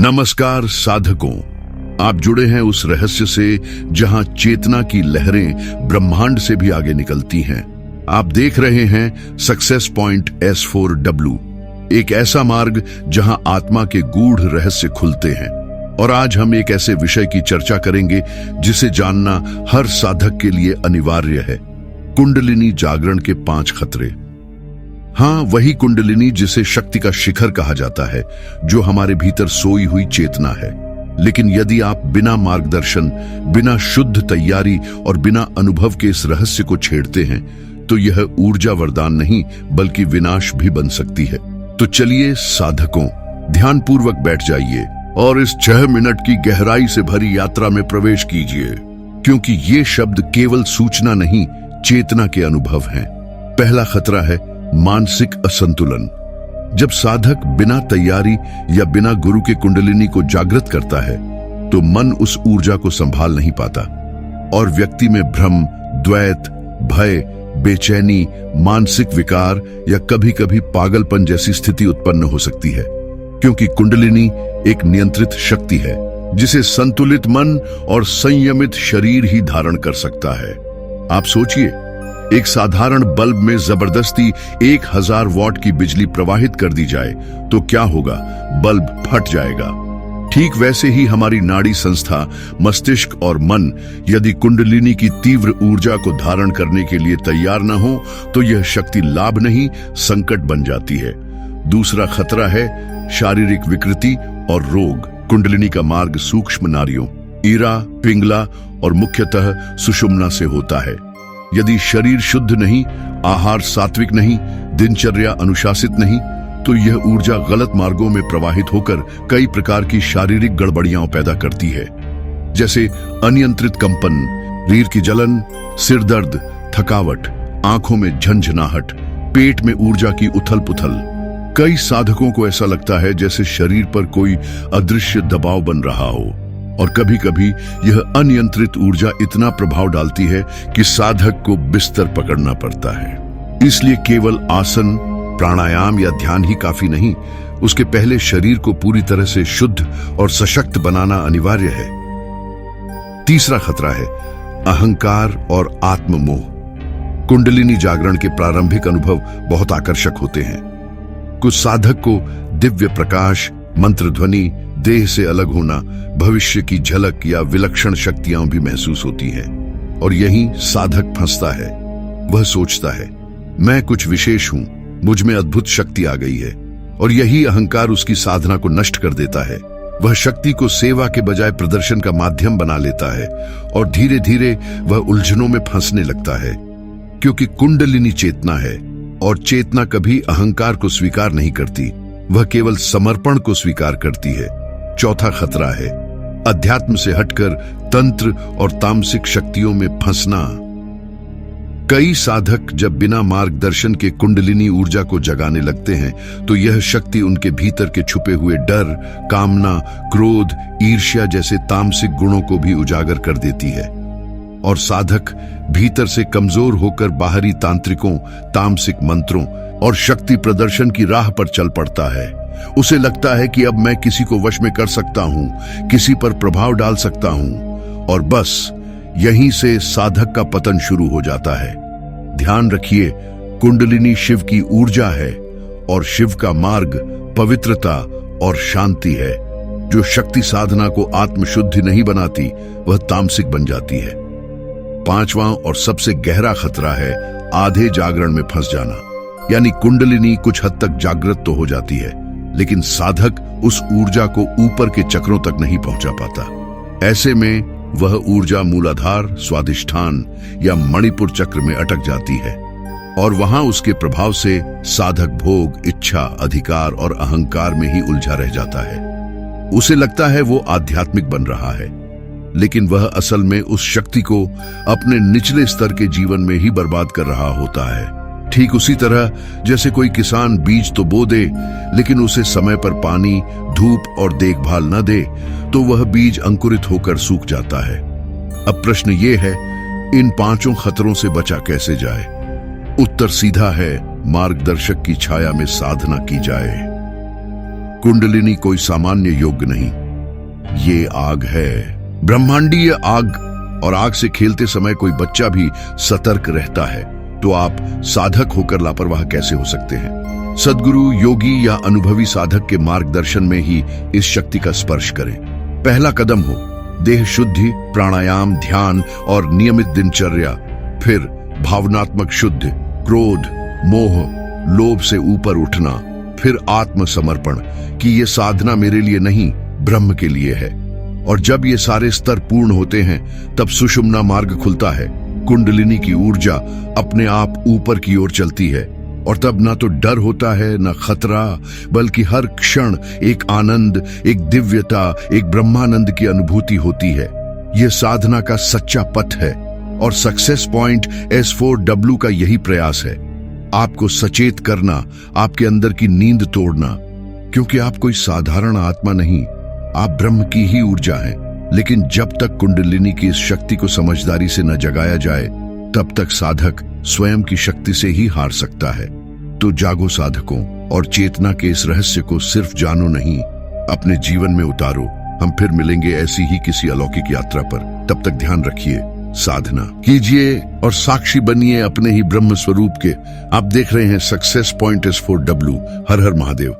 नमस्कार साधकों, आप जुड़े हैं उस रहस्य से जहां चेतना की लहरें ब्रह्मांड से भी आगे निकलती हैं। आप देख रहे हैं सक्सेस पॉइंट S4W, एक ऐसा मार्ग जहां आत्मा के गूढ़ रहस्य खुलते हैं। और आज हम एक ऐसे विषय की चर्चा करेंगे जिसे जानना हर साधक के लिए अनिवार्य है। कुंडलिनी जागरण के 5 खतरे। हाँ, वही कुंडलिनी जिसे शक्ति का शिखर कहा जाता है, जो हमारे भीतर सोई हुई चेतना है। लेकिन यदि आप बिना मार्गदर्शन, बिना शुद्ध तैयारी और बिना अनुभव के इस रहस्य को छेड़ते हैं, तो यह ऊर्जा वरदान नहीं बल्कि विनाश भी बन सकती है। तो चलिए साधकों, ध्यानपूर्वक बैठ जाइए और इस 6 मिनट की गहराई से भरी यात्रा में प्रवेश कीजिए, क्योंकि ये शब्द केवल सूचना नहीं, चेतना के अनुभव हैं। पहला खतरा है मानसिक असंतुलन। जब साधक बिना तैयारी या बिना गुरु के कुंडलिनी को जागृत करता है, तो मन उस ऊर्जा को संभाल नहीं पाता और व्यक्ति में भ्रम, द्वैत, भय, बेचैनी, मानसिक विकार या कभी-कभी पागलपन जैसी स्थिति उत्पन्न हो सकती है। क्योंकि कुंडलिनी एक नियंत्रित शक्ति है जिसे संतुलित मन और संयमित शरीर ही धारण कर सकता है। आप सोचिए, एक साधारण बल्ब में जबरदस्ती 1000 वॉट की बिजली प्रवाहित कर दी जाए तो क्या होगा? बल्ब फट जाएगा। ठीक वैसे ही हमारी नाड़ी संस्था, मस्तिष्क और मन यदि कुंडलिनी की तीव्र ऊर्जा को धारण करने के लिए तैयार न हो, तो यह शक्ति लाभ नहीं, संकट बन जाती है। दूसरा खतरा है शारीरिक विकृति और रोग। कुंडलिनी का मार्ग सूक्ष्म नाड़ियों ईरा, पिंगला और मुख्यतः सुषुम्ना से होता है। यदि शरीर शुद्ध नहीं, आहार सात्विक नहीं, दिनचर्या अनुशासित नहीं, तो यह ऊर्जा गलत मार्गों में प्रवाहित होकर कई प्रकार की शारीरिक गड़बड़ियां पैदा करती है, जैसे अनियंत्रित कंपन, रीढ़ की जलन, सिर दर्द, थकावट, आंखों में झंझनाहट, पेट में ऊर्जा की उथल पुथल। कई साधकों को ऐसा लगता है जैसे शरीर पर कोई अदृश्य दबाव बन रहा हो, और कभी कभी यह अनियंत्रित ऊर्जा इतना प्रभाव डालती है कि साधक को बिस्तर पकड़ना पड़ता है। इसलिए केवल आसन, प्राणायाम या ध्यान ही काफी नहीं, उसके पहले शरीर को पूरी तरह से शुद्ध और सशक्त बनाना अनिवार्य है। तीसरा खतरा है अहंकार और आत्ममोह। कुंडलिनी जागरण के प्रारंभिक अनुभव बहुत आकर्षक होते हैं। कुछ साधक को दिव्य प्रकाश, मंत्र ध्वनि, देह से अलग होना, भविष्य की झलक या विलक्षण शक्तियां भी महसूस होती हैं। और यही साधक फंसता है। वह सोचता है, मैं कुछ विशेष हूं, मुझ में अद्भुत शक्ति आ गई है, और यही अहंकार उसकी साधना को नष्ट कर देता है। वह शक्ति को सेवा के बजाय प्रदर्शन का माध्यम बना लेता है और धीरे धीरे वह उलझनों में फंसने लगता है। क्योंकि कुंडलिनी चेतना है और चेतना कभी अहंकार को स्वीकार नहीं करती, वह केवल समर्पण को स्वीकार करती है। चौथा खतरा है अध्यात्म से हटकर तंत्र और तामसिक शक्तियों में फंसना। कई साधक जब बिना मार्गदर्शन के कुंडलिनी ऊर्जा को जगाने लगते हैं, तो यह शक्ति उनके भीतर के छुपे हुए डर, कामना, क्रोध, ईर्ष्या जैसे तामसिक गुणों को भी उजागर कर देती है। और साधक भीतर से कमजोर होकर बाहरी तांत्रिकों, तामसिक मंत्रों और शक्ति प्रदर्शन की राह पर चल पड़ता है। उसे लगता है कि अब मैं किसी को वश में कर सकता हूं, किसी पर प्रभाव डाल सकता हूं, और बस यहीं से साधक का पतन शुरू हो जाता है। ध्यान रखिए, कुंडलिनी शिव की ऊर्जा है और शिव का मार्ग पवित्रता और शांति है। जो शक्ति साधना को आत्मशुद्धि नहीं बनाती, वह तामसिक बन जाती है। पांचवां और सबसे गहरा खतरा है आधे जागरण में फंस जाना। यानी कुंडलिनी कुछ हद तक जागृत तो हो जाती है, लेकिन साधक उस ऊर्जा को ऊपर के चक्रों तक नहीं पहुंचा पाता। ऐसे में वह ऊर्जा मूलाधार, स्वादिष्ठान या मणिपुर चक्र में अटक जाती है, और वहां उसके प्रभाव से साधक भोग, इच्छा, अधिकार और अहंकार में ही उलझा रह जाता है। उसे लगता है वो आध्यात्मिक बन रहा है, लेकिन वह असल में उस शक्ति को अपने निचले स्तर के जीवन में ही बर्बाद कर रहा होता है। ठीक उसी तरह जैसे कोई किसान बीज तो बो दे, लेकिन उसे समय पर पानी, धूप और देखभाल न दे, तो वह बीज अंकुरित होकर सूख जाता है। अब प्रश्न ये है, इन 5 खतरों से बचा कैसे जाए? उत्तर सीधा है, मार्गदर्शक की छाया में साधना की जाए। कुंडलिनी कोई सामान्य योग नहीं, ये आग है, ब्रह्मांडीय आग। और आग से खेलते समय कोई बच्चा भी सतर्क रहता है, तो आप साधक होकर लापरवाह कैसे हो सकते हैं? सद्गुरु, योगी या अनुभवी साधक के मार्गदर्शन में ही इस शक्ति का स्पर्श करें। पहला कदम हो देह शुद्धि, प्राणायाम, ध्यान और नियमित दिनचर्या। फिर भावनात्मक शुद्धि, क्रोध, मोह, लोभ से ऊपर उठना। फिर आत्मसमर्पण कि ये साधना मेरे लिए नहीं, ब्रह्म के लिए है। और जब ये सारे स्तर पूर्ण होते हैं, तब सुषुम्ना मार्ग खुलता है। कुंडलिनी की ऊर्जा अपने आप ऊपर की ओर चलती है, और तब ना तो डर होता है, ना खतरा, बल्कि हर क्षण एक आनंद, एक दिव्यता, एक ब्रह्मानंद की अनुभूति होती है। यह साधना का सच्चा पथ है, और सक्सेस पॉइंट S4W का यही प्रयास है, आपको सचेत करना, आपके अंदर की नींद तोड़ना। क्योंकि आप कोई साधारण आत्मा नहीं, आप ब्रह्म की ही ऊर्जा हैं। लेकिन जब तक कुंडलिनी की इस शक्ति को समझदारी से न जगाया जाए, तब तक साधक स्वयं की शक्ति से ही हार सकता है। तो जागो साधकों, और चेतना के इस रहस्य को सिर्फ जानो नहीं, अपने जीवन में उतारो। हम फिर मिलेंगे ऐसी ही किसी अलौकिक यात्रा पर। तब तक ध्यान रखिए, साधना कीजिए और साक्षी बनिए अपने ही ब्रह्म स्वरूप के। आप देख रहे हैं सक्सेस पॉइंट S4W। हर हर महादेव।